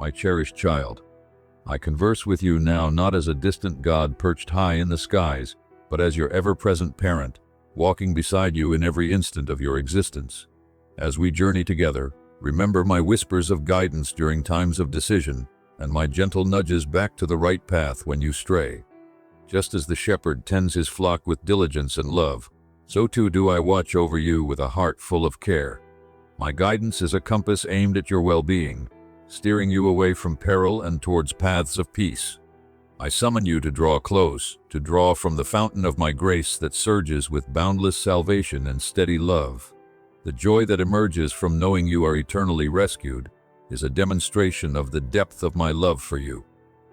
my cherished child. I converse with you now not as a distant God perched high in the skies, but as your ever-present parent, walking beside you in every instant of your existence. As we journey together, remember my whispers of guidance during times of decision, and my gentle nudges back to the right path when you stray. Just as the shepherd tends his flock with diligence and love, so too do I watch over you with a heart full of care. My guidance is a compass aimed at your well-being, steering you away from peril and towards paths of peace. I summon you to draw close, to draw from the fountain of my grace that surges with boundless salvation and steady love. The joy that emerges from knowing you are eternally rescued is a demonstration of the depth of my love for you.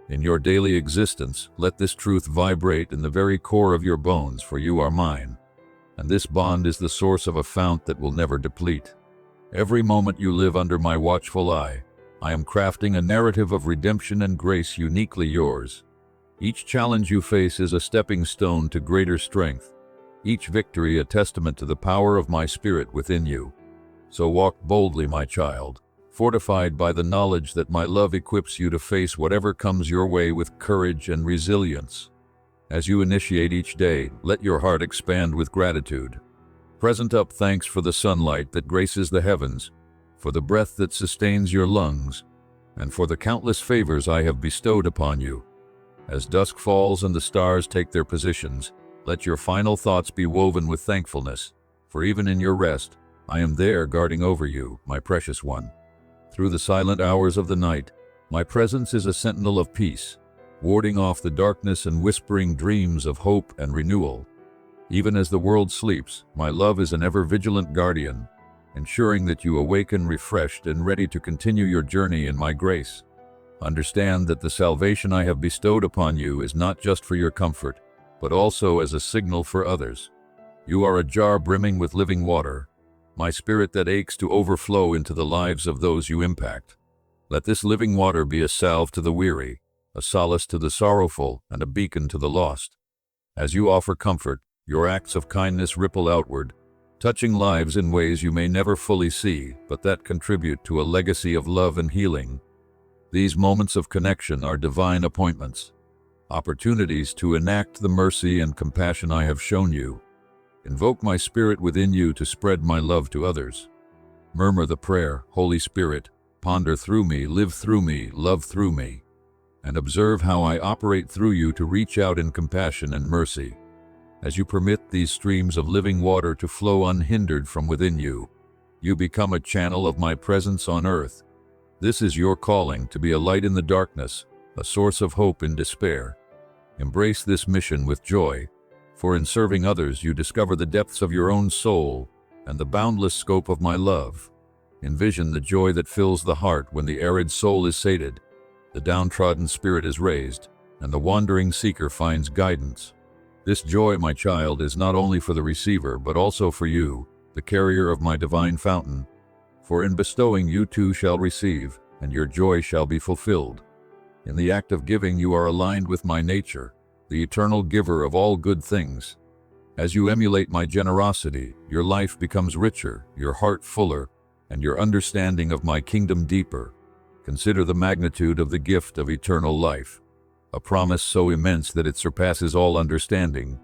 In your daily existence, let this truth vibrate in the very core of your bones, for you are mine. And this bond is the source of a fount that will never deplete. Every moment you live under my watchful eye, I am crafting a narrative of redemption and grace uniquely yours. Each challenge you face is a stepping stone to greater strength, each victory a testament to the power of my spirit within you. So walk boldly, my child, fortified by the knowledge that my love equips you to face whatever comes your way with courage and resilience. As you initiate each day, let your heart expand with gratitude. Present up thanks for the sunlight that graces the heavens, for the breath that sustains your lungs, and for the countless favors I have bestowed upon you. As dusk falls and the stars take their positions, let your final thoughts be woven with thankfulness, for even in your rest, I am there guarding over you, my precious one. Through the silent hours of the night, my presence is a sentinel of peace, warding off the darkness and whispering dreams of hope and renewal. Even as the world sleeps, my love is an ever-vigilant guardian, ensuring that you awaken refreshed and ready to continue your journey in my grace. Understand that the salvation I have bestowed upon you is not just for your comfort, but also as a signal for others. You are a jar brimming with living water, my spirit that aches to overflow into the lives of those you impact. Let this living water be a salve to the weary, a solace to the sorrowful, and a beacon to the lost. As you offer comfort, your acts of kindness ripple outward, touching lives in ways you may never fully see, but that contribute to a legacy of love and healing. These moments of connection are divine appointments, opportunities to enact the mercy and compassion I have shown you. Invoke my spirit within you to spread my love to others. Murmur the prayer, Holy Spirit, ponder through me, live through me, love through me, and observe how I operate through you to reach out in compassion and mercy. As you permit these streams of living water to flow unhindered from within you, you become a channel of my presence on earth. This is your calling, to be a light in the darkness, a source of hope in despair. Embrace this mission with joy, for in serving others you discover the depths of your own soul and the boundless scope of my love. Envision the joy that fills the heart when the arid soul is sated, the downtrodden spirit is raised, and the wandering seeker finds guidance. This joy, my child, is not only for the receiver, but also for you, the carrier of my divine fountain. For in bestowing you too shall receive, and your joy shall be fulfilled. In the act of giving you are aligned with my nature, the eternal giver of all good things. As you emulate my generosity, your life becomes richer, your heart fuller, and your understanding of my kingdom deeper. Consider the magnitude of the gift of eternal life, a promise so immense that it surpasses all understanding.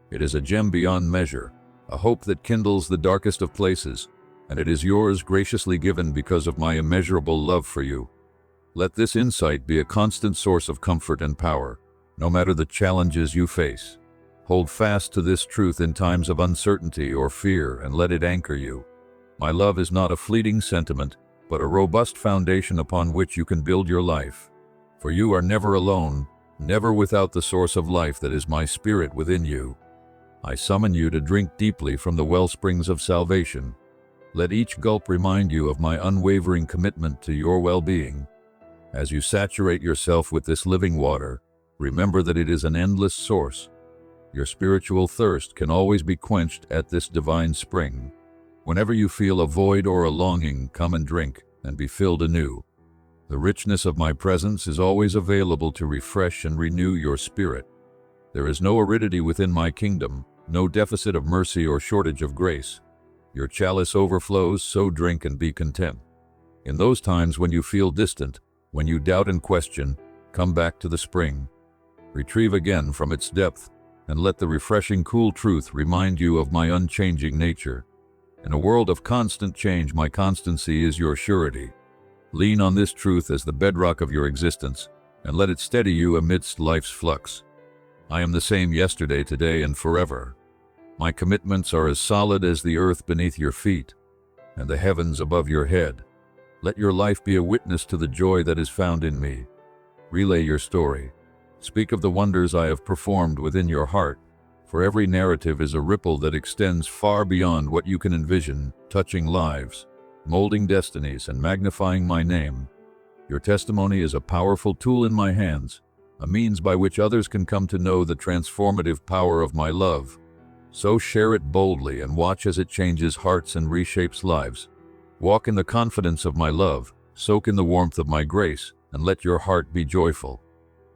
It is a gem beyond measure, a hope that kindles the darkest of places, and it is yours graciously given because of my immeasurable love for you. Let this insight be a constant source of comfort and power, no matter the challenges you face. Hold fast to this truth in times of uncertainty or fear and let it anchor you. My love is not a fleeting sentiment, but a robust foundation upon which you can build your life. For you are never alone, never without the source of life that is my spirit within you. I summon you to drink deeply from the wellsprings of salvation. Let each gulp remind you of my unwavering commitment to your well-being. As you saturate yourself with this living water, remember that it is an endless source. Your spiritual thirst can always be quenched at this divine spring. Whenever you feel a void or a longing, come and drink and be filled anew. The richness of my presence is always available to refresh and renew your spirit. There is no aridity within my kingdom, no deficit of mercy or shortage of grace. Your chalice overflows, so drink and be content. In those times when you feel distant, When you doubt and question, come back to the spring. Retrieve again from its depth, and let the refreshing cool truth remind you of my unchanging nature. In a world of constant change, my constancy is your surety. Lean on this truth as the bedrock of your existence, and let it steady you amidst life's flux. I am the same yesterday, today, and forever. My commitments are as solid as the earth beneath your feet, and the heavens above your head. Let your life be a witness to the joy that is found in me. Relay your story. Speak of the wonders I have performed within your heart, for every narrative is a ripple that extends far beyond what you can envision, touching lives, molding destinies, and magnifying my name. Your testimony is a powerful tool in my hands, a means by which others can come to know the transformative power of my love. So share it boldly and watch as it changes hearts and reshapes lives. Walk in the confidence of my love, soak in the warmth of my grace, and let your heart be joyful.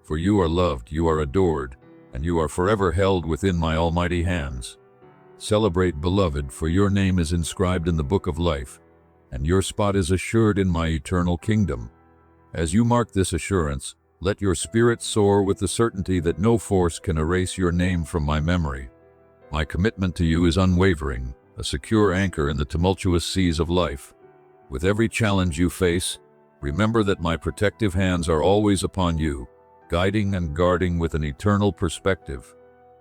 For you are loved, you are adored, and you are forever held within my almighty hands. Celebrate, beloved, for your name is inscribed in the book of life, and your spot is assured in my eternal kingdom. As you mark this assurance, let your spirit soar with the certainty that no force can erase your name from my memory. My commitment to you is unwavering, a secure anchor in the tumultuous seas of life. With every challenge you face, remember that my protective hands are always upon you, guiding and guarding with an eternal perspective.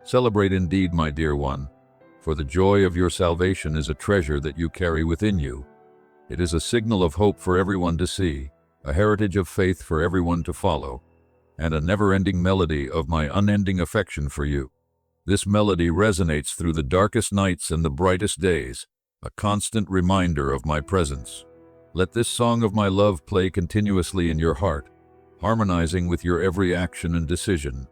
Celebrate indeed, my dear one, for the joy of your salvation is a treasure that you carry within you. It is a signal of hope for everyone to see, a heritage of faith for everyone to follow, and a never-ending melody of my unending affection for you. This melody resonates through the darkest nights and the brightest days, a constant reminder of my presence. Let this song of my love play continuously in your heart, harmonizing with your every action and decision.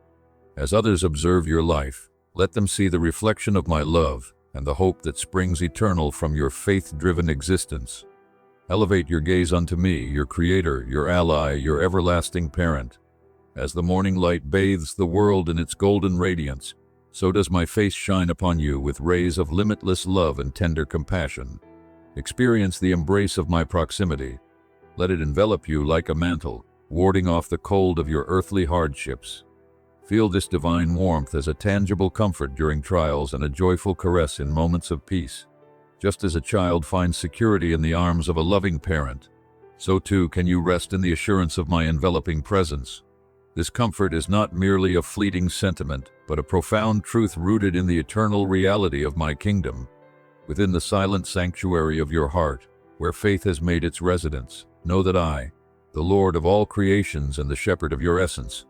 As others observe your life, let them see the reflection of my love and the hope that springs eternal from your faith-driven existence. Elevate your gaze unto me, your Creator, your ally, your everlasting parent. As the morning light bathes the world in its golden radiance, so does my face shine upon you with rays of limitless love and tender compassion. Experience the embrace of my proximity. Let it envelop you like a mantle, warding off the cold of your earthly hardships. Feel this divine warmth as a tangible comfort during trials and a joyful caress in moments of peace. Just as a child finds security in the arms of a loving parent, so too can you rest in the assurance of my enveloping presence. This comfort is not merely a fleeting sentiment, but a profound truth rooted in the eternal reality of my kingdom. Within the silent sanctuary of your heart, where faith has made its residence, know that I, the Lord of all creations and the shepherd of your essence,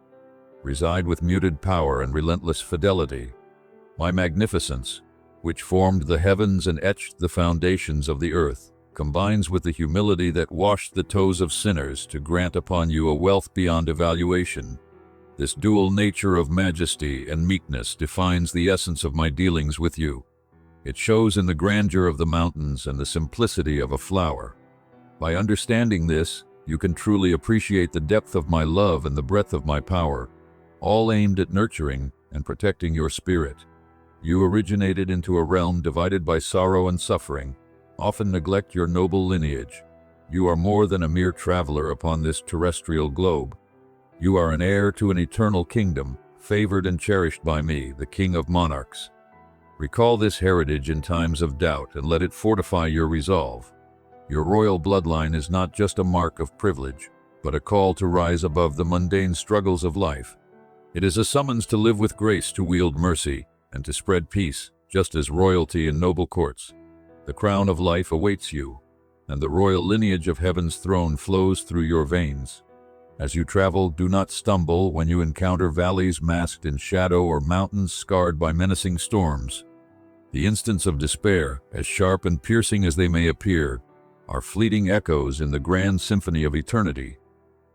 reside with muted power and relentless fidelity. My magnificence, which formed the heavens and etched the foundations of the earth, combines with the humility that washed the toes of sinners to grant upon you a wealth beyond evaluation. This dual nature of majesty and meekness defines the essence of my dealings with you. It shows in the grandeur of the mountains and the simplicity of a flower. By understanding this, you can truly appreciate the depth of my love and the breadth of my power, all aimed at nurturing and protecting your spirit. You originated into a realm divided by sorrow and suffering. Often neglect your noble lineage. You are more than a mere traveler upon this terrestrial globe. You are an heir to an eternal kingdom, favored and cherished by me, the King of Monarchs. Recall this heritage in times of doubt and let it fortify your resolve. Your royal bloodline is not just a mark of privilege, but a call to rise above the mundane struggles of life. It is a summons to live with grace, to wield mercy, and to spread peace, just as royalty in noble courts. The crown of life awaits you, and the royal lineage of heaven's throne flows through your veins. As you travel, do not stumble when you encounter valleys masked in shadow or mountains scarred by menacing storms. The instants of despair, as sharp and piercing as they may appear, are fleeting echoes in the grand symphony of eternity.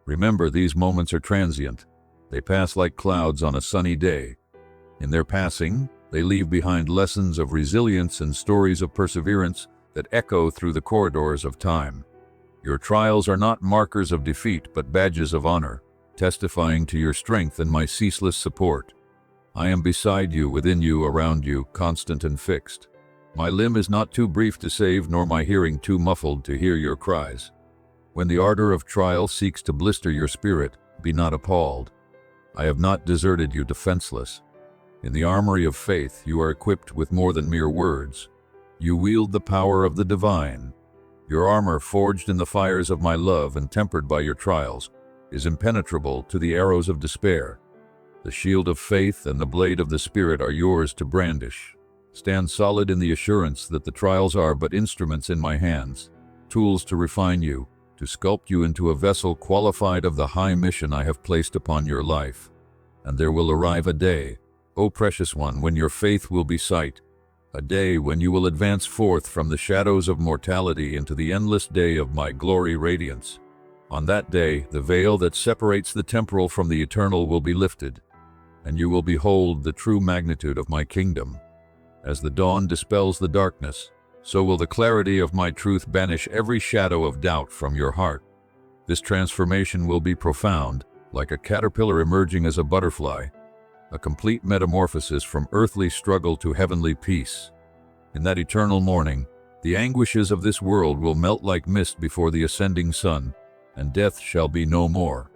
Remember, these moments are transient. They pass like clouds on a sunny day. In their passing, they leave behind lessons of resilience and stories of perseverance that echo through the corridors of time. Your trials are not markers of defeat, but badges of honor, testifying to your strength and my ceaseless support. I am beside you, within you, around you, constant and fixed. My limb is not too brief to save, nor my hearing too muffled to hear your cries. When the ardor of trial seeks to blister your spirit, be not appalled. I have not deserted you defenseless. In the armory of faith, you are equipped with more than mere words. You wield the power of the divine. Your armor, forged in the fires of my love and tempered by your trials, is impenetrable to the arrows of despair. The shield of faith and the blade of the Spirit are yours to brandish. Stand solid in the assurance that the trials are but instruments in my hands, tools to refine you, to sculpt you into a vessel qualified of the high mission I have placed upon your life. And there will arrive a day, O precious one, when your faith will be sight, a day when you will advance forth from the shadows of mortality into the endless day of my glory radiance. On that day, the veil that separates the temporal from the eternal will be lifted, and you will behold the true magnitude of my kingdom. As the dawn dispels the darkness, so will the clarity of my truth banish every shadow of doubt from your heart. This transformation will be profound, like a caterpillar emerging as a butterfly, a complete metamorphosis from earthly struggle to heavenly peace. In that eternal morning, the anguishes of this world will melt like mist before the ascending sun, and death shall be no more.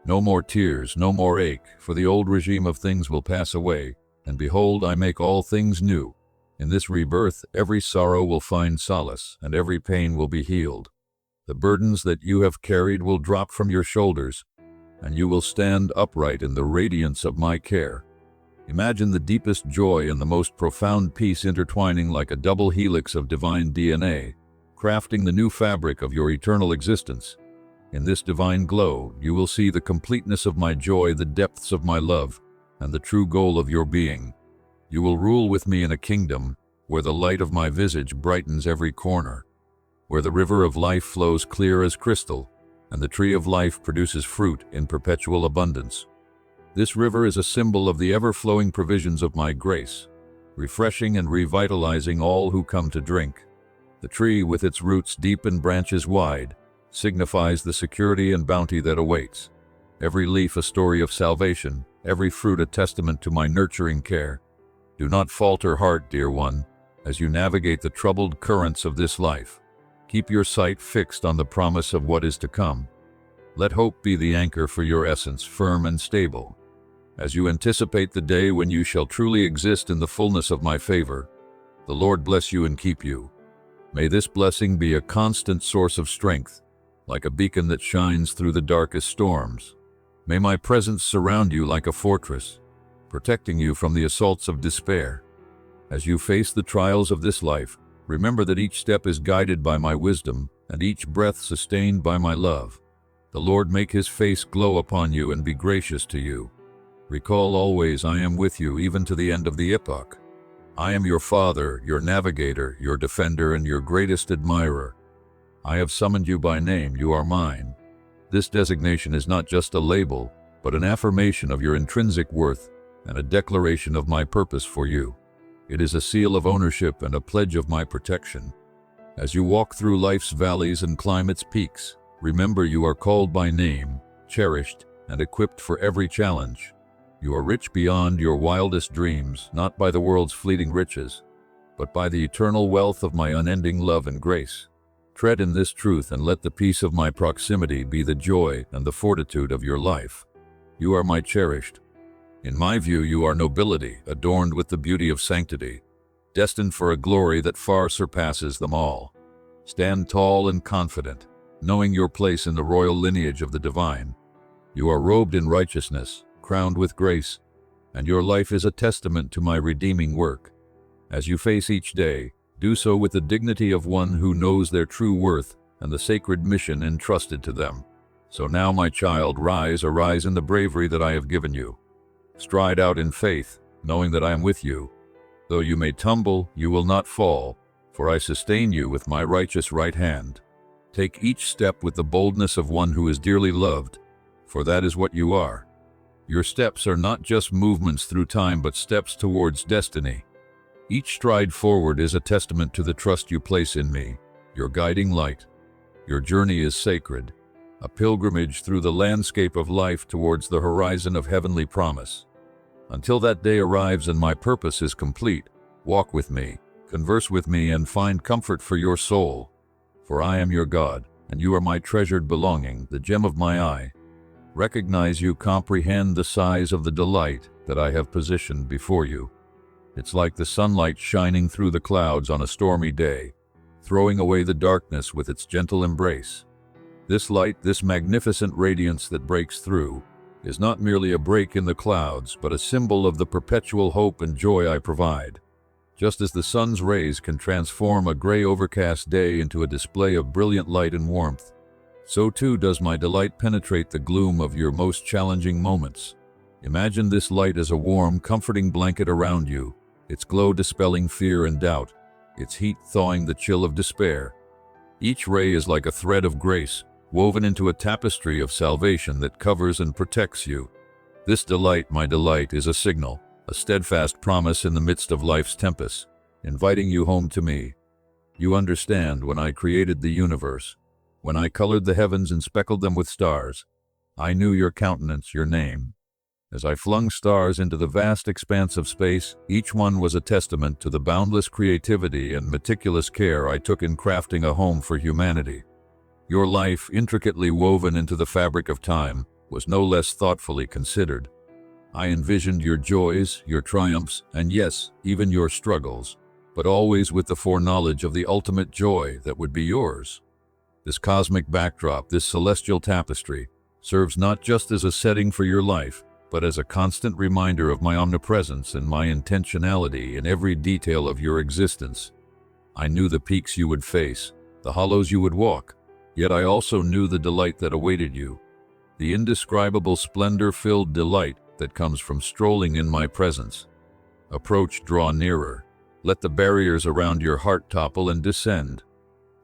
No more tears, no more ache, for the old regime of things will pass away, and behold, I make all things new. In this rebirth, every sorrow will find solace, and every pain will be healed. The burdens that you have carried will drop from your shoulders, and you will stand upright in the radiance of my care. Imagine the deepest joy and the most profound peace intertwining like a double helix of divine DNA, crafting the new fabric of your eternal existence. In this divine glow, you will see the completeness of my joy, the depths of my love, and the true goal of your being. You will rule with me in a kingdom where the light of my visage brightens every corner, where the river of life flows clear as crystal, and the tree of life produces fruit in perpetual abundance. This river is a symbol of the ever-flowing provisions of my grace, refreshing and revitalizing all who come to drink. The tree, with its roots deep and branches wide, signifies the security and bounty that awaits. Every leaf a story of salvation, every fruit a testament to my nurturing care. Do not falter heart, dear one, as you navigate the troubled currents of this life. Keep your sight fixed on the promise of what is to come. Let hope be the anchor for your essence, firm and stable. As you anticipate the day when you shall truly exist in the fullness of my favor, the Lord bless you and keep you. May this blessing be a constant source of strength, like a beacon that shines through the darkest storms. May my presence surround you like a fortress, protecting you from the assaults of despair. As you face the trials of this life, remember that each step is guided by my wisdom, and each breath sustained by my love. The Lord make his face glow upon you and be gracious to you. Recall always, I am with you even to the end of the epoch. I am your Father, your navigator, your defender, and your greatest admirer. I have summoned you by name, you are mine. This designation is not just a label, but an affirmation of your intrinsic worth and a declaration of my purpose for you. It is a seal of ownership and a pledge of my protection. As you walk through life's valleys and climb its peaks, remember you are called by name, cherished, and equipped for every challenge. You are rich beyond your wildest dreams, not by the world's fleeting riches, but by the eternal wealth of my unending love and grace. Tread in this truth and let the peace of my proximity be the joy and the fortitude of your life. You are my cherished. In my view, you are nobility, adorned with the beauty of sanctity, destined for a glory that far surpasses them all. Stand tall and confident, knowing your place in the royal lineage of the divine. You are robed in righteousness, crowned with grace, and your life is a testament to my redeeming work. As you face each day, do so with the dignity of one who knows their true worth and the sacred mission entrusted to them. So now, my child, arise in the bravery that I have given you. Stride out in faith, knowing that I am with you. Though you may tumble, you will not fall, for I sustain you with my righteous right hand. Take each step with the boldness of one who is dearly loved, for that is what you are. Your steps are not just movements through time, but steps towards destiny. Each stride forward is a testament to the trust you place in me, your guiding light. Your journey is sacred, a pilgrimage through the landscape of life towards the horizon of heavenly promise. Until that day arrives and my purpose is complete, walk with me, converse with me, and find comfort for your soul. For I am your God, and you are my treasured belonging, the gem of my eye. Recognize you comprehend the size of the delight that I have positioned before you. It's like the sunlight shining through the clouds on a stormy day, throwing away the darkness with its gentle embrace. This light, this magnificent radiance that breaks through, is not merely a break in the clouds, but a symbol of the perpetual hope and joy I provide. Just as the sun's rays can transform a gray overcast day into a display of brilliant light and warmth, so too does my delight penetrate the gloom of your most challenging moments. Imagine this light as a warm, comforting blanket around you, its glow dispelling fear and doubt, its heat thawing the chill of despair. Each ray is like a thread of grace, woven into a tapestry of salvation that covers and protects you. This delight, my delight, is a signal, a steadfast promise in the midst of life's tempest, inviting you home to me. You understand, when I created the universe, when I colored the heavens and speckled them with stars, I knew your countenance, your name. As I flung stars into the vast expanse of space, each one was a testament to the boundless creativity and meticulous care I took in crafting a home for humanity. Your life, intricately woven into the fabric of time, was no less thoughtfully considered. I envisioned your joys, your triumphs, and yes, even your struggles, but always with the foreknowledge of the ultimate joy that would be yours. This cosmic backdrop, this celestial tapestry, serves not just as a setting for your life, but as a constant reminder of my omnipresence and my intentionality in every detail of your existence. I knew the peaks you would face, the hollows you would walk, yet I also knew the delight that awaited you, the indescribable splendor-filled delight that comes from strolling in my presence. Approach, draw nearer. Let the barriers around your heart topple and descend.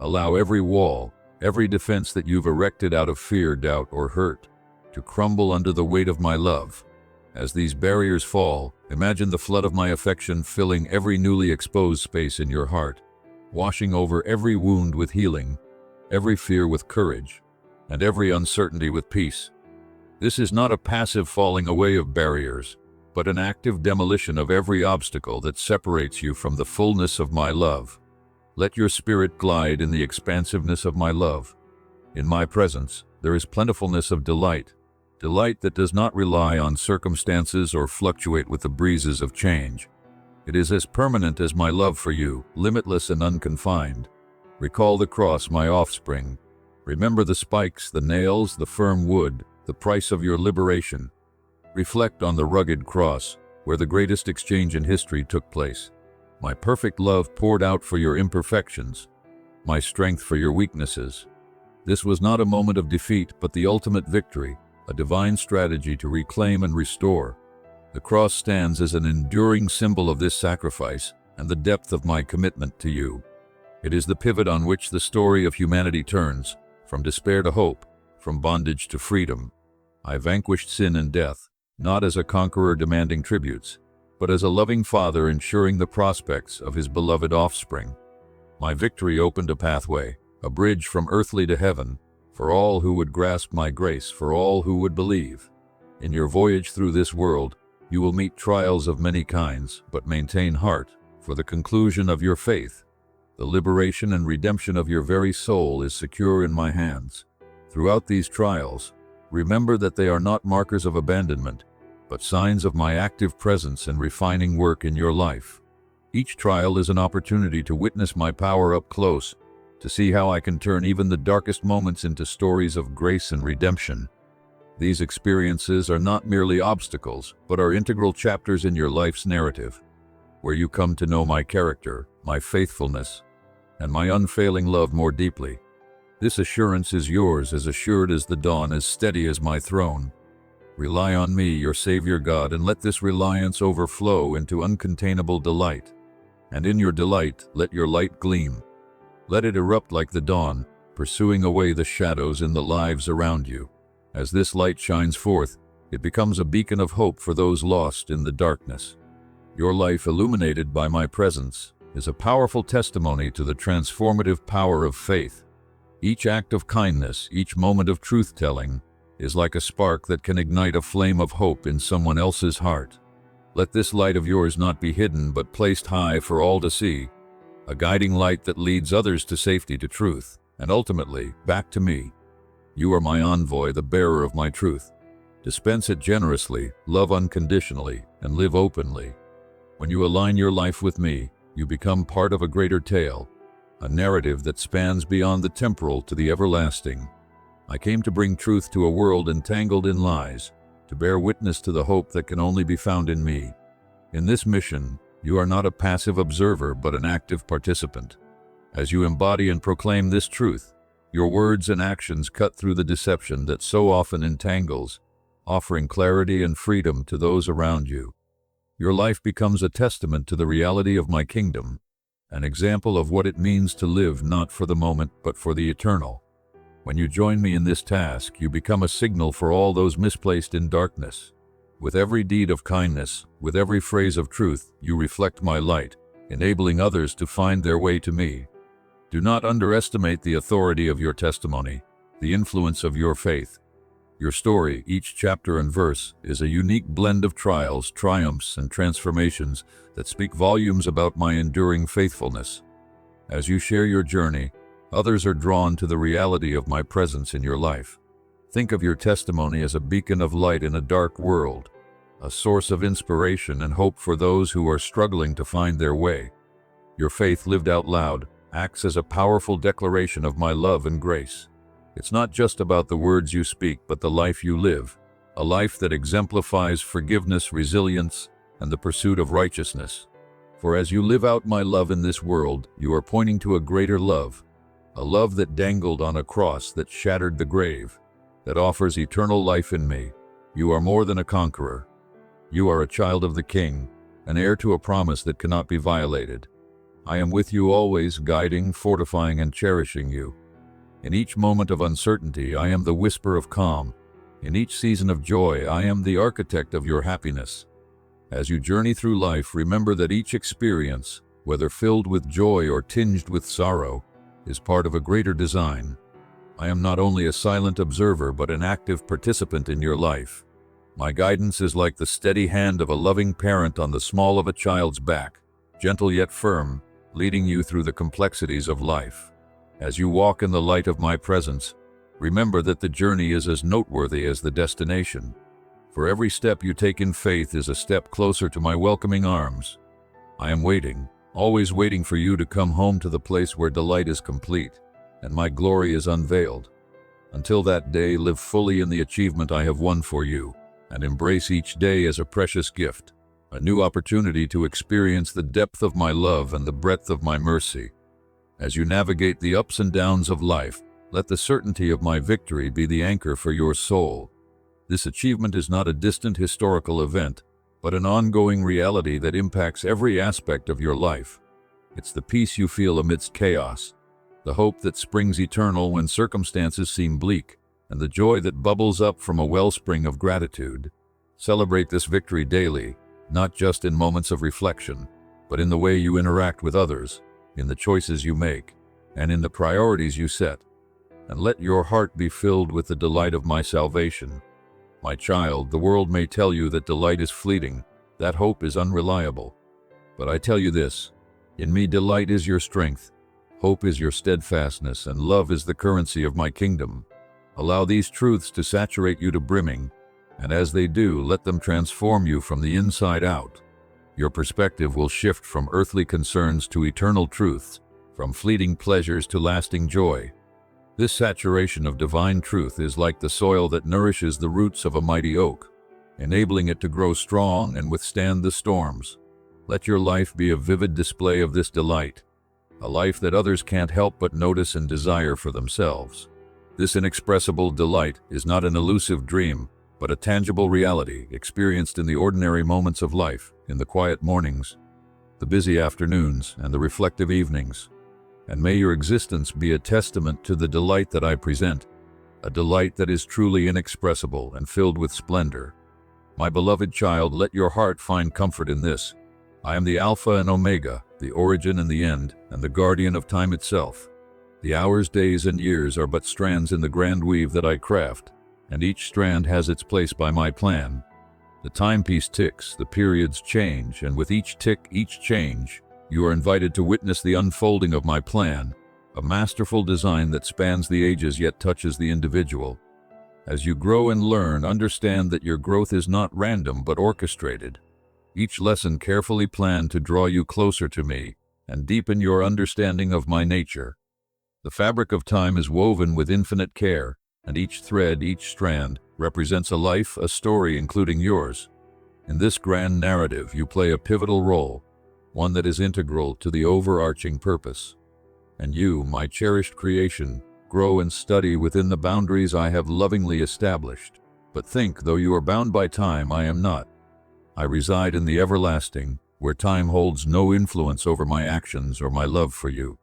Allow every wall, every defense that you've erected out of fear, doubt, or hurt, to crumble under the weight of my love. As these barriers fall, imagine the flood of my affection filling every newly exposed space in your heart, washing over every wound with healing, every fear with courage, and every uncertainty with peace. This is not a passive falling away of barriers, but an active demolition of every obstacle that separates you from the fullness of my love. Let your spirit glide in the expansiveness of my love. In my presence, there is plentifulness of delight, delight that does not rely on circumstances or fluctuate with the breezes of change. It is as permanent as my love for you, limitless and unconfined. Recall the cross, my offspring. Remember the spikes, the nails, the firm wood, the price of your liberation. Reflect on the rugged cross, where the greatest exchange in history took place. My perfect love poured out for your imperfections, my strength for your weaknesses. This was not a moment of defeat, but the ultimate victory, a divine strategy to reclaim and restore. The cross stands as an enduring symbol of this sacrifice and the depth of my commitment to you. It is the pivot on which the story of humanity turns, from despair to hope, from bondage to freedom. I vanquished sin and death, not as a conqueror demanding tributes, but as a loving father ensuring the prospects of his beloved offspring. My victory opened a pathway, a bridge from earthly to heaven, for all who would grasp my grace, for all who would believe. In your voyage through this world, you will meet trials of many kinds, but maintain heart, for the conclusion of your faith. The liberation and redemption of your very soul is secure in my hands. Throughout these trials, remember that they are not markers of abandonment, but signs of my active presence and refining work in your life. Each trial is an opportunity to witness my power up close, to see how I can turn even the darkest moments into stories of grace and redemption. These experiences are not merely obstacles, but are integral chapters in your life's narrative, where you come to know my character, my faithfulness, and my unfailing love more deeply. This assurance is yours, as assured as the dawn, as steady as my throne. Rely on me, your Savior God, and let this reliance overflow into uncontainable delight. And in your delight, let your light gleam. Let it erupt like the dawn, pursuing away the shadows in the lives around you. As this light shines forth, it becomes a beacon of hope for those lost in the darkness. Your life, illuminated by my presence, is a powerful testimony to the transformative power of faith. Each act of kindness, each moment of truth-telling, is like a spark that can ignite a flame of hope in someone else's heart. Let this light of yours not be hidden, but placed high for all to see, a guiding light that leads others to safety, to truth. and ultimately back to me. You are my envoy, the bearer of my truth. Dispense it generously, love unconditionally, and live openly. When you align your life with me, you become part of a greater tale, a narrative that spans beyond the temporal to the everlasting. I came to bring truth to a world entangled in lies, to bear witness to the hope that can only be found in me. In this mission, you are not a passive observer but an active participant. As you embody and proclaim this truth, your words and actions cut through the deception that so often entangles, offering clarity and freedom to those around you. Your life becomes a testament to the reality of my kingdom, an example of what it means to live not for the moment but for the eternal. When you join me in this task, you become a signal for all those misplaced in darkness. With every deed of kindness, with every phrase of truth, you reflect my light, enabling others to find their way to me. Do not underestimate the authority of your testimony, the influence of your faith. Your story, each chapter and verse, is a unique blend of trials, triumphs, and transformations that speak volumes about my enduring faithfulness. As you share your journey, others are drawn to the reality of my presence in your life. Think of your testimony as a beacon of light in a dark world, a source of inspiration and hope for those who are struggling to find their way. Your faith lived out loud acts as a powerful declaration of my love and grace. It's not just about the words you speak, but the life you live, a life that exemplifies forgiveness, resilience, and the pursuit of righteousness. For as you live out my love in this world, you are pointing to a greater love, a love that dangled on a cross, that shattered the grave, that offers eternal life in me. You are more than a conqueror. You are a child of the King, an heir to a promise that cannot be violated. I am with you always, guiding, fortifying, and cherishing you. In each moment of uncertainty, I am the whisper of calm. In each season of joy, I am the architect of your happiness. As you journey through life, remember that each experience, whether filled with joy or tinged with sorrow, is part of a greater design. I am not only a silent observer, but an active participant in your life. My guidance is like the steady hand of a loving parent on the small of a child's back, gentle yet firm, leading you through the complexities of life. As you walk in the light of my presence, remember that the journey is as noteworthy as the destination. For every step you take in faith is a step closer to my welcoming arms. I am waiting, always waiting for you to come home to the place where delight is complete and my glory is unveiled. Until that day, live fully in the achievement I have won for you, and embrace each day as a precious gift, a new opportunity to experience the depth of my love and the breadth of my mercy. As you navigate the ups and downs of life, let the certainty of my victory be the anchor for your soul. This achievement is not a distant historical event, but an ongoing reality that impacts every aspect of your life. It's the peace you feel amidst chaos, the hope that springs eternal when circumstances seem bleak, and the joy that bubbles up from a wellspring of gratitude. Celebrate this victory daily, not just in moments of reflection, but in the way you interact with others, in the choices you make, and in the priorities you set. And let your heart be filled with the delight of my salvation. My child, the world may tell you that delight is fleeting, that hope is unreliable. But I tell you this, in me delight is your strength, hope is your steadfastness, and love is the currency of my kingdom. Allow these truths to saturate you to brimming, and as they do, let them transform you from the inside out. Your perspective will shift from earthly concerns to eternal truths, from fleeting pleasures to lasting joy. This saturation of divine truth is like the soil that nourishes the roots of a mighty oak, enabling it to grow strong and withstand the storms. Let your life be a vivid display of this delight, a life that others can't help but notice and desire for themselves. This inexpressible delight is not an elusive dream, but a tangible reality experienced in the ordinary moments of life, in the quiet mornings, the busy afternoons, and the reflective evenings. And may your existence be a testament to the delight that I present, a delight that is truly inexpressible and filled with splendor. My beloved child, let your heart find comfort in this. I am the Alpha and Omega, the origin and the end, and the guardian of time itself. The hours, days, and years are but strands in the grand weave that I craft, and each strand has its place by my plan. The timepiece ticks, the periods change, and with each tick, each change, you are invited to witness the unfolding of my plan, a masterful design that spans the ages yet touches the individual. As you grow and learn, understand that your growth is not random but orchestrated. Each lesson carefully planned to draw you closer to me and deepen your understanding of my nature. The fabric of time is woven with infinite care, and each thread, each strand, represents a life, a story, including yours. In this grand narrative, you play a pivotal role, one that is integral to the overarching purpose. And you, my cherished creation, grow and study within the boundaries I have lovingly established. But think, though you are bound by time, I am not. I reside in the everlasting, where time holds no influence over my actions or my love for you.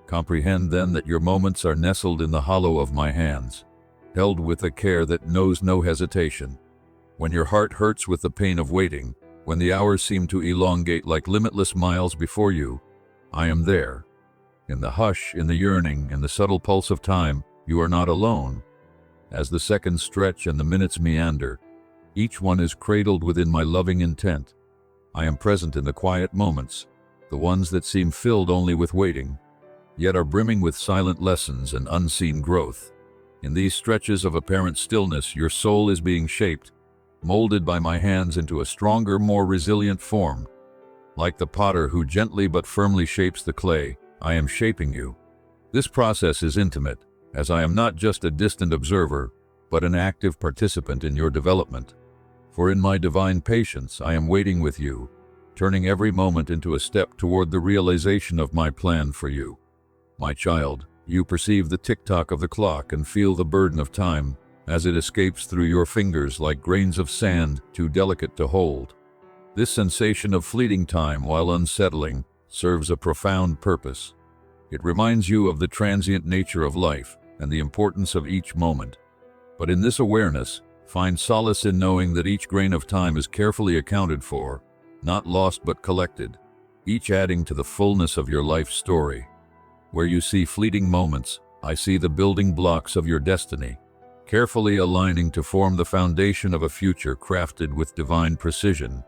Comprehend then that your moments are nestled in the hollow of my hands, held with a care that knows no hesitation. When your heart hurts with the pain of waiting, when the hours seem to elongate like limitless miles before you, I am there. In the hush, in the yearning, in the subtle pulse of time, you are not alone. As the seconds stretch and the minutes meander, each one is cradled within my loving intent. I am present in the quiet moments, the ones that seem filled only with waiting, yet are brimming with silent lessons and unseen growth. In these stretches of apparent stillness, your soul is being shaped, molded by my hands into a stronger, more resilient form. Like the potter who gently but firmly shapes the clay, I am shaping you. This process is intimate, as I am not just a distant observer, but an active participant in your development. For in my divine patience, I am waiting with you, turning every moment into a step toward the realization of my plan for you. My child, you perceive the tick-tock of the clock and feel the burden of time as it escapes through your fingers like grains of sand too delicate to hold. This sensation of fleeting time, while unsettling, serves a profound purpose. It reminds you of the transient nature of life and the importance of each moment. But in this awareness, find solace in knowing that each grain of time is carefully accounted for, not lost but collected, each adding to the fullness of your life story. Where you see fleeting moments, I see the building blocks of your destiny, carefully aligning to form the foundation of a future crafted with divine precision.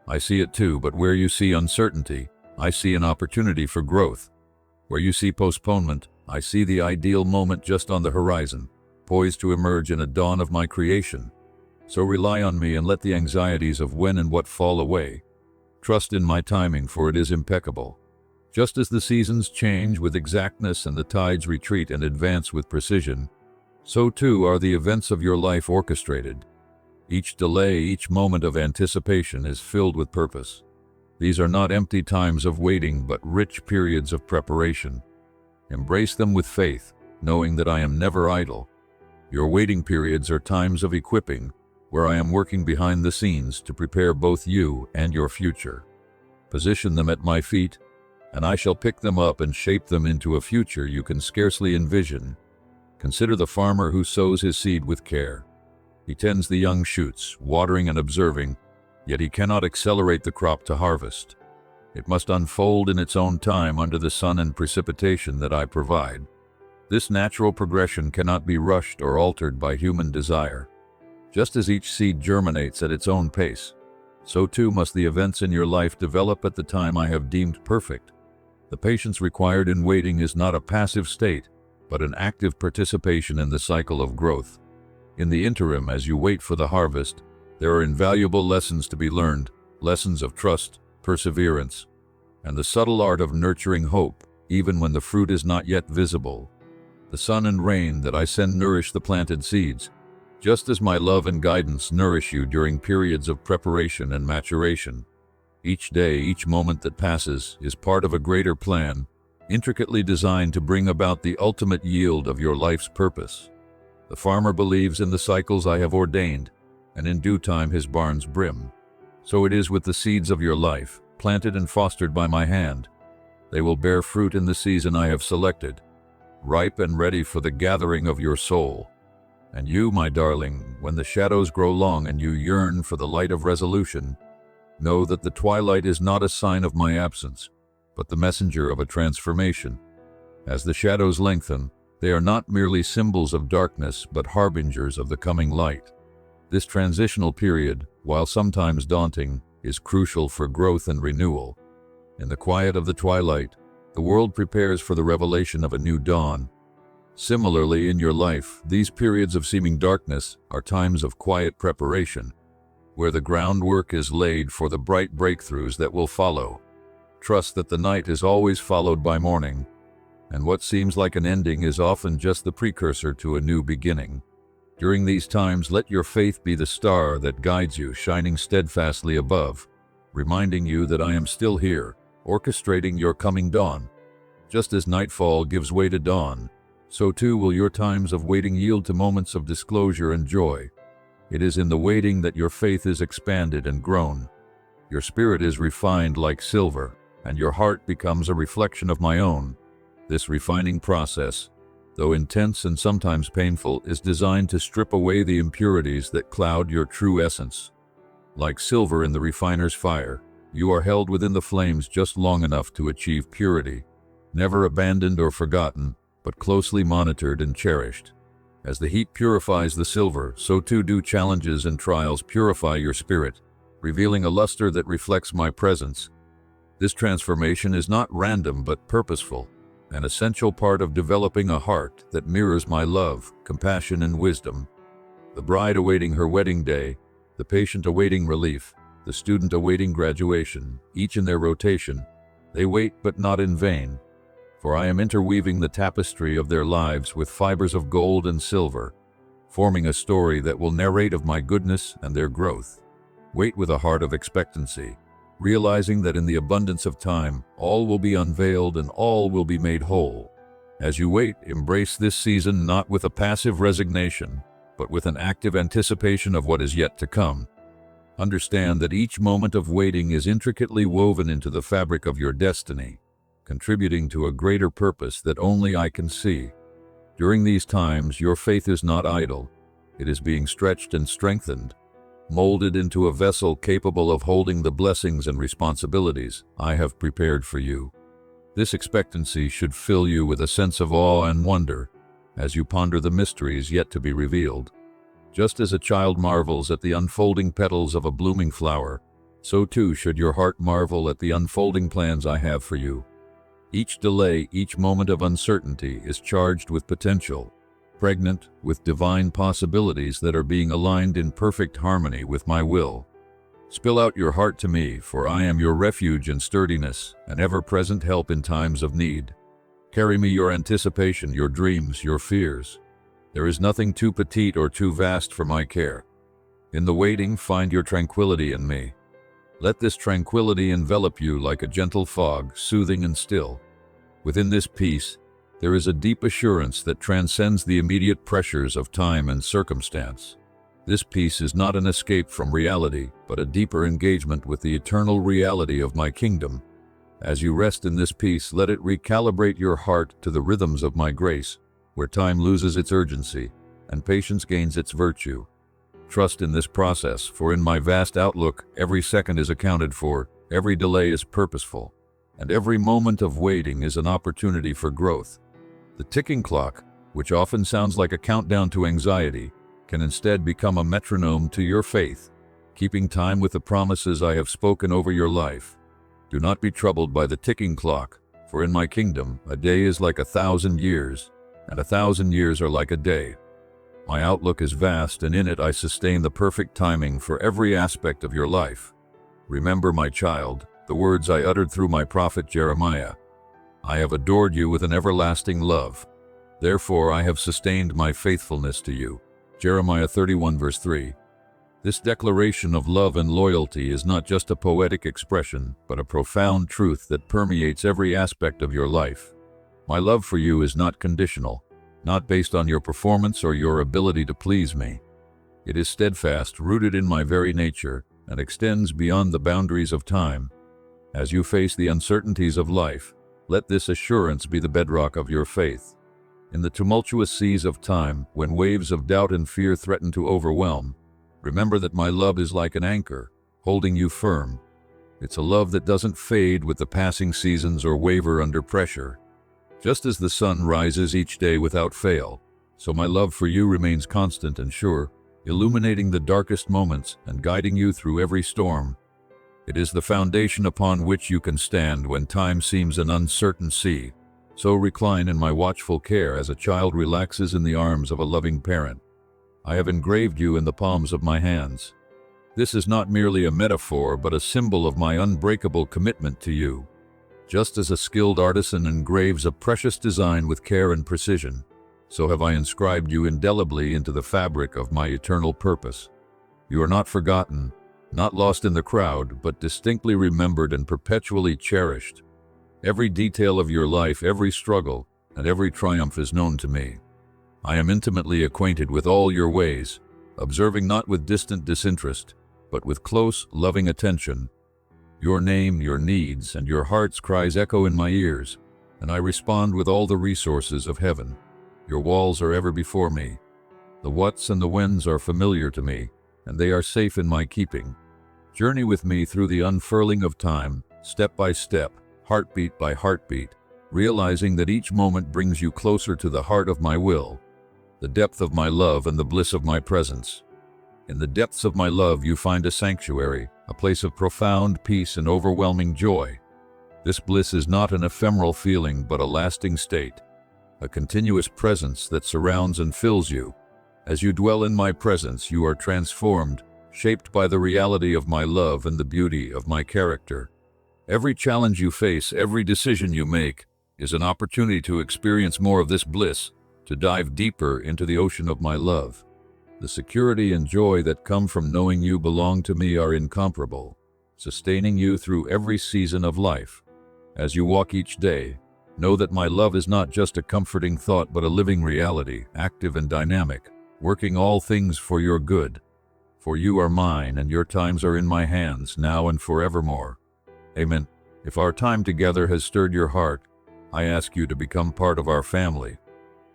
I see it too, but where you see uncertainty, I see an opportunity for growth. Where you see postponement, I see the ideal moment just on the horizon, poised to emerge in a dawn of my creation. So rely on me and let the anxieties of when and what fall away. Trust in my timing, for it is impeccable. Just as the seasons change with exactness and the tides retreat and advance with precision, so too are the events of your life orchestrated. Each delay, each moment of anticipation is filled with purpose. These are not empty times of waiting, but rich periods of preparation. Embrace them with faith, knowing that I am never idle. Your waiting periods are times of equipping, where I am working behind the scenes to prepare both you and your future. Position them at my feet, and I shall pick them up and shape them into a future you can scarcely envision. Consider the farmer who sows his seed with care. He tends the young shoots, watering and observing, yet he cannot accelerate the crop to harvest. It must unfold in its own time under the sun and precipitation that I provide. This natural progression cannot be rushed or altered by human desire. Just as each seed germinates at its own pace, so too must the events in your life develop at the time I have deemed perfect. The patience required in waiting is not a passive state, but an active participation in the cycle of growth. In the interim, as you wait for the harvest, there are invaluable lessons to be learned, lessons of trust, perseverance, and the subtle art of nurturing hope, even when the fruit is not yet visible. The sun and rain that I send nourish the planted seeds, just as my love and guidance nourish you during periods of preparation and maturation. Each day, each moment that passes, is part of a greater plan, intricately designed to bring about the ultimate yield of your life's purpose. The farmer believes in the cycles I have ordained, and in due time his barns brim. So it is with the seeds of your life, planted and fostered by my hand. They will bear fruit in the season I have selected, ripe and ready for the gathering of your soul. And you, my darling, when the shadows grow long and you yearn for the light of resolution, know that the twilight is not a sign of my absence, but the messenger of a transformation. As the shadows lengthen, they are not merely symbols of darkness, but harbingers of the coming light. This transitional period, while sometimes daunting, is crucial for growth and renewal. In the quiet of the twilight, The world prepares for the revelation of a new dawn. Similarly, in your life, these periods of seeming darkness are times of quiet preparation, where the groundwork is laid for the bright breakthroughs that will follow. Trust that the night is always followed by morning, and what seems like an ending is often just the precursor to a new beginning. During these times, let your faith be the star that guides you, shining steadfastly above, reminding you that I am still here, orchestrating your coming dawn. Just as nightfall gives way to dawn, so too will your times of waiting yield to moments of disclosure and joy. It is in the waiting that your faith is expanded and grown. Your spirit is refined like silver, and your heart becomes a reflection of my own. This refining process, though intense and sometimes painful, is designed to strip away the impurities that cloud your true essence. Like silver in the refiner's fire, you are held within the flames just long enough to achieve purity, never abandoned or forgotten, but closely monitored and cherished. As the heat purifies the silver, so too do challenges and trials purify your spirit, revealing a luster that reflects my presence. This transformation is not random but purposeful, an essential part of developing a heart that mirrors my love, compassion, and wisdom. The bride awaiting her wedding day, the patient awaiting relief, the student awaiting graduation, each in their rotation, they wait but not in vain. For I am interweaving the tapestry of their lives with fibers of gold and silver, forming a story that will narrate of my goodness and their growth. Wait with a heart of expectancy, realizing that in the abundance of time, all will be unveiled and all will be made whole. As you wait, embrace this season not with a passive resignation, but with an active anticipation of what is yet to come. Understand that each moment of waiting is intricately woven into the fabric of your destiny, contributing to a greater purpose that only I can see. During these times, your faith is not idle. It is being stretched and strengthened, molded into a vessel capable of holding the blessings and responsibilities I have prepared for you. This expectancy should fill you with a sense of awe and wonder as you ponder the mysteries yet to be revealed. Just as a child marvels at the unfolding petals of a blooming flower, so too should your heart marvel at the unfolding plans I have for you. Each delay, each moment of uncertainty is charged with potential, pregnant with divine possibilities that are being aligned in perfect harmony with my will. Spill out your heart to me, for I am your refuge and sturdiness, an ever-present help in times of need. Carry me your anticipation, your dreams, your fears. There is nothing too petite or too vast for my care. In the waiting, find your tranquility in me. Let this tranquility envelop you like a gentle fog, soothing and still. Within this peace, there is a deep assurance that transcends the immediate pressures of time and circumstance. This peace is not an escape from reality, but a deeper engagement with the eternal reality of my kingdom. As you rest in this peace, let it recalibrate your heart to the rhythms of my grace, where time loses its urgency and patience gains its virtue. Trust in this process, for in my vast outlook, every second is accounted for, every delay is purposeful, and every moment of waiting is an opportunity for growth. The ticking clock, which often sounds like a countdown to anxiety, can instead become a metronome to your faith, keeping time with the promises I have spoken over your life. Do not be troubled by the ticking clock, for in my kingdom, a day is like 1,000 years, and 1,000 years are like a day. My outlook is vast, and in it I sustain the perfect timing for every aspect of your life. Remember, my child, the words I uttered through my prophet Jeremiah. I have adored you with an everlasting love. Therefore I have sustained my faithfulness to you. Jeremiah 31 verse 3. This declaration of love and loyalty is not just a poetic expression, but a profound truth that permeates every aspect of your life. My love for you is not conditional, not based on your performance or your ability to please me. It is steadfast, rooted in my very nature, and extends beyond the boundaries of time. As you face the uncertainties of life, let this assurance be the bedrock of your faith. In the tumultuous seas of time, when waves of doubt and fear threaten to overwhelm, remember that my love is like an anchor, holding you firm. It's a love that doesn't fade with the passing seasons or waver under pressure. Just as the sun rises each day without fail, so my love for you remains constant and sure, illuminating the darkest moments and guiding you through every storm. It is the foundation upon which you can stand when time seems an uncertain sea. So recline in my watchful care as a child relaxes in the arms of a loving parent. I have engraved you in the palms of my hands. This is not merely a metaphor, but a symbol of my unbreakable commitment to you. Just as a skilled artisan engraves a precious design with care and precision, so have I inscribed you indelibly into the fabric of my eternal purpose. You are not forgotten, not lost in the crowd, but distinctly remembered and perpetually cherished. Every detail of your life, every struggle, and every triumph is known to me. I am intimately acquainted with all your ways, observing not with distant disinterest, but with close, loving attention. Your name, your needs, and your heart's cries echo in my ears, and I respond with all the resources of heaven. Your walls are ever before me. The whats and the whens are familiar to me, and they are safe in my keeping. Journey with me through the unfurling of time, step by step, heartbeat by heartbeat, realizing that each moment brings you closer to the heart of my will, the depth of my love and the bliss of my presence. In the depths of my love you find a sanctuary, a place of profound peace and overwhelming joy. This bliss is not an ephemeral feeling but a lasting state, a continuous presence that surrounds and fills you. As you dwell in my presence, you are transformed, shaped by the reality of my love and the beauty of my character. Every challenge you face, every decision you make, is an opportunity to experience more of this bliss, to dive deeper into the ocean of my love. The security and joy that come from knowing you belong to me are incomparable, sustaining you through every season of life. As you walk each day, know that my love is not just a comforting thought but a living reality, active and dynamic, working all things for your good. For you are mine, and your times are in my hands, now and forevermore. Amen. If our time together has stirred your heart, I ask you to become part of our family.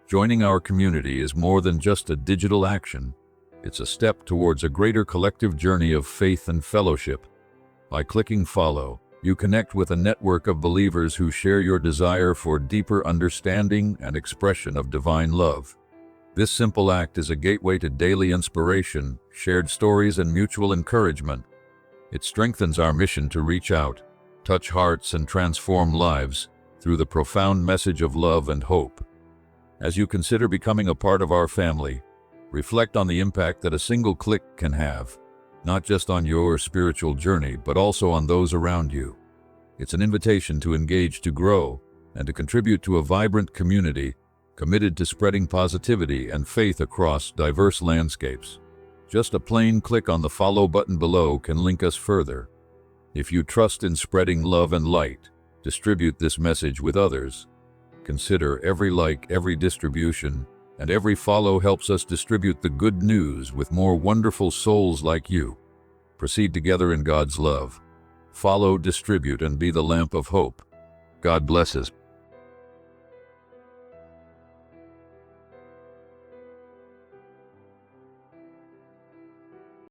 Joining our community is more than just a digital action. It's a step towards a greater collective journey of faith and fellowship. By clicking follow, you connect with a network of believers who share your desire for deeper understanding and expression of divine love. This simple act is a gateway to daily inspiration, shared stories, and mutual encouragement. It strengthens our mission to reach out, touch hearts, and transform lives through the profound message of love and hope. As you consider becoming a part of our family, reflect on the impact that a single click can have, not just on your spiritual journey, but also on those around you. It's an invitation to engage, to grow, and to contribute to a vibrant community committed to spreading positivity and faith across diverse landscapes. Just a plain click on the follow button below can link us further. If you trust in spreading love and light, distribute this message with others. Consider every like, every distribution, and every follow helps us distribute the good news with more wonderful souls like you. Proceed together in God's love. Follow, distribute, and be the lamp of hope. God bless us.